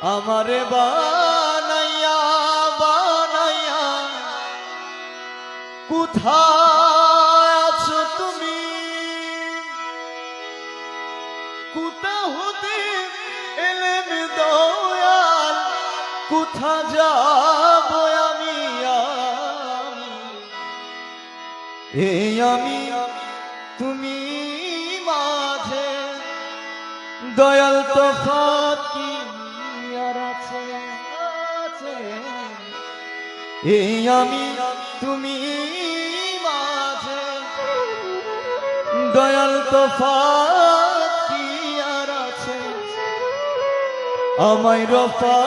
আমারে বানাইয়া বানাইয়া কোথায় আছো তুমি, কোথা হতে এলেম দয়াল, কোথা যাব আমি এই আমি তুমি মাঝে দয়াল তফাৎ কি আর আছে, এই আমি তুমি মাঝে দয়াল তফাৎ কি আর আছে, আমায় রফা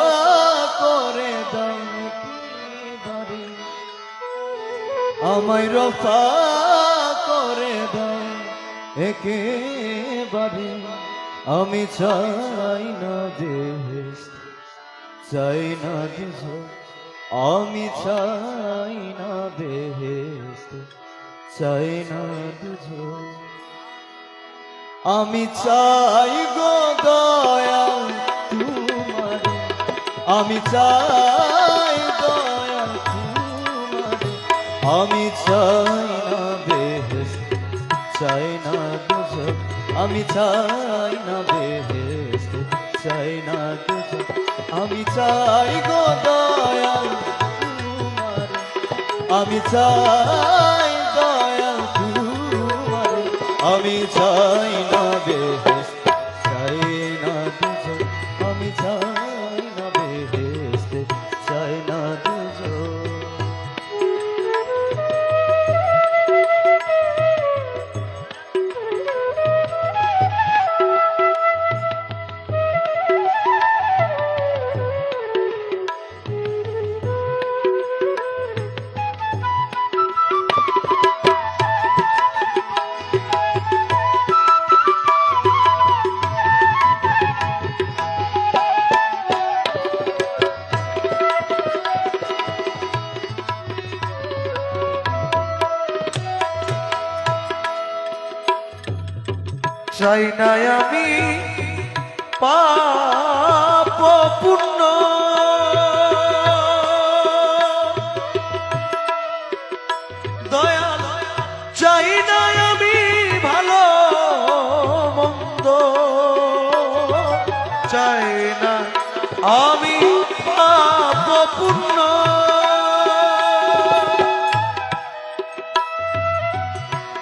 করে দাও একেবারে, আমায় রফা করে দাও একেবারে। আমি চাই না বেহেশত, চাই না দুজক, আমি চাই না বেহেশত, চাই না দুজক। আমি চাই গো দয়াল তোমারে, আমি চাই দয়াল তোমারে, আমি চাই না বেহেশত, চাই না দুজক, আমি চাই না বেহেশত, চাই না দুজক। আমি চাই গো দয়াল তোমারে, আমি চাই দয়াল তোমারে, আমি চাই না বেহেশত, চাই না দুজক, আমি চাই না বেহেশত, চাই না দুজক। চাই না আমি পাপ পুণ্য, দয়াল চাই না আমি ভালো মন্দ, চাই না আমি পাপ পুণ্য,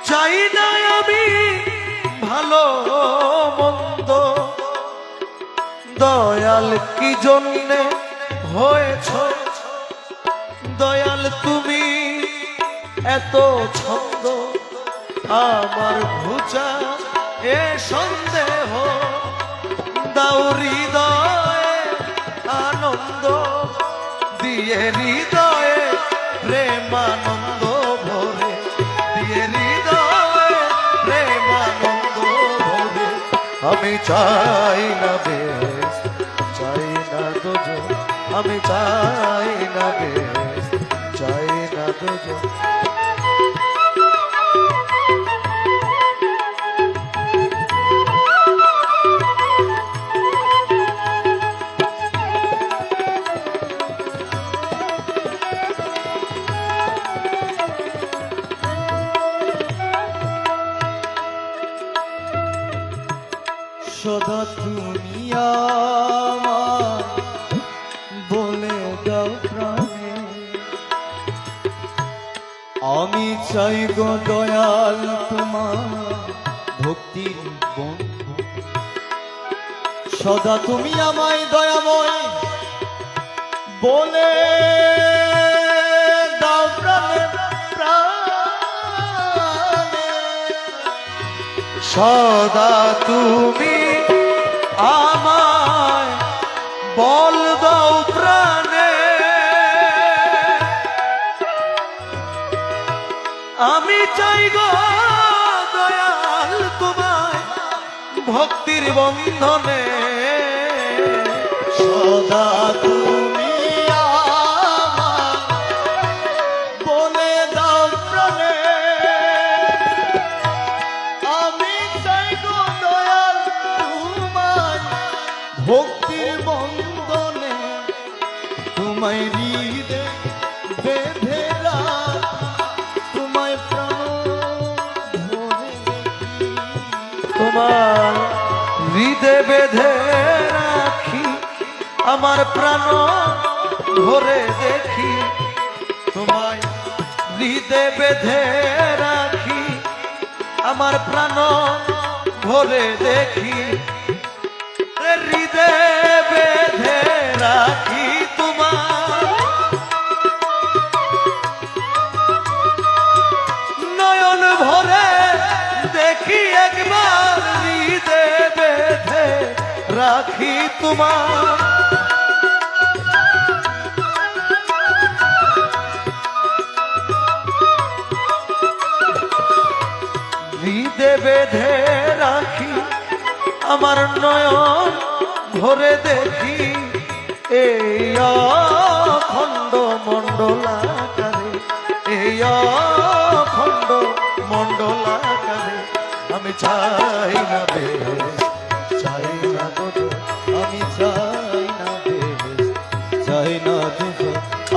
চাই না আমি ভালো মন্দ। দয়াল কি জন্যে হয়েছ দয়াল তুমি এত ছন্দ, আমার ঘুচা এ সন্দেহ, দাও হৃদয়ে আনন্দ, দিয়ে হৃদয়ে প্রেমানন্দ ভরে, দিয়ে হৃদয়ে প্রেমানন্দ ভরে। আমি চাই না বেহেশত, চাই না দুজক, আমি চাই না বেহেশত, চাই না দুজক। সদা তুমি আমার বলে দাও প্রাণে, আমি চাই গো দয়াল তোমার ভক্তির বন্ধু। সদা তুমি আমায় দয়াময় বলে দাও প্রাণে প্রাণে, সদা তুমি আমায় বল দাও প্রাণে, আমি চাই গো দয়াল তোমায় ভক্তির বন্ধনে। সদা তুমি আমায় বলে দাও প্রাণে, আমি চাই গো দয়াল তোমায় ভক্তির বন্ধনে। তোমায় হৃদে বেঁধে রাখ, তোমায় প্রাণ ভরে দেখি। তোমার হৃদে বেঁধে রাখি, আমার প্রাণ ভরে দেখি। তোমায় হৃদে বেঁধে রাখি, আমার প্রাণ ভরে দেখি। হৃদে বেঁধে রাখি তোমার, নয়ন ভরে দেখি একবার। হৃদে বেঁধে রাখি তোমার, হৃদে বেঁধে রাখি, আমার নয়ন ভরে দেখি। এই অখণ্ড মণ্ডলাকারে, এই অখণ্ড মণ্ডলাকারে আমি চাই না বেশ, চাই না দুজো, আমি চাই না বেশ, চাই না দুজো,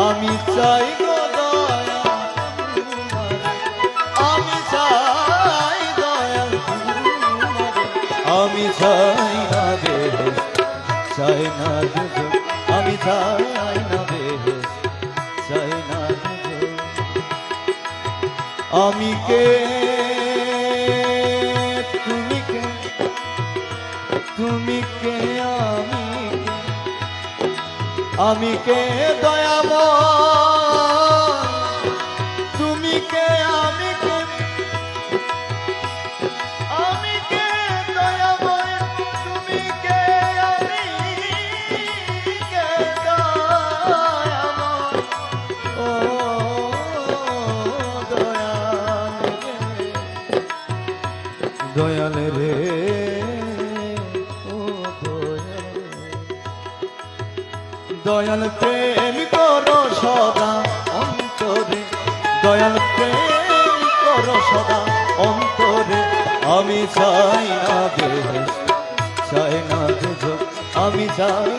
আমি চাই গো দয়া তোমারে। আমি চাই দয়া তোমারে। আমি চাই না বেশ, চাই না দুজো, আমি চাই না বেশ, চাই না দুজো। আমি কে তুমি কে, তুমি কে আমি কে দয়াময়, তুমি কে আমি কে, আমি কে দয়াময়, তুমি কে আমি কে দয়াময়। ও দয়াল রে, ও দয়াল প্রেম করো সদা অন্তরে, দয়াল প্রেম করো সদা অন্তরে। আমি চাই না দেশ, চাই না দুজো, আমি চাই